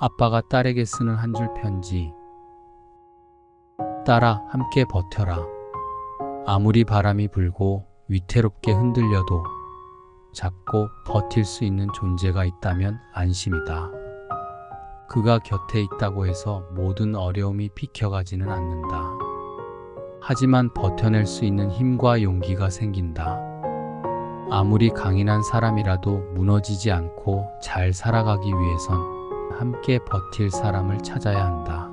아빠가 딸에게 쓰는 한 줄 편지. 딸아, 함께 버텨라. 아무리 바람이 불고 위태롭게 흔들려도 잡고 버틸 수 있는 존재가 있다면 안심이다. 그가 곁에 있다고 해서 모든 어려움이 비켜가지는 않는다. 하지만 버텨낼 수 있는 힘과 용기가 생긴다. 아무리 강인한 사람이라도 무너지지 않고 잘 살아가기 위해선 함께 버틸 사람을 찾아야 한다.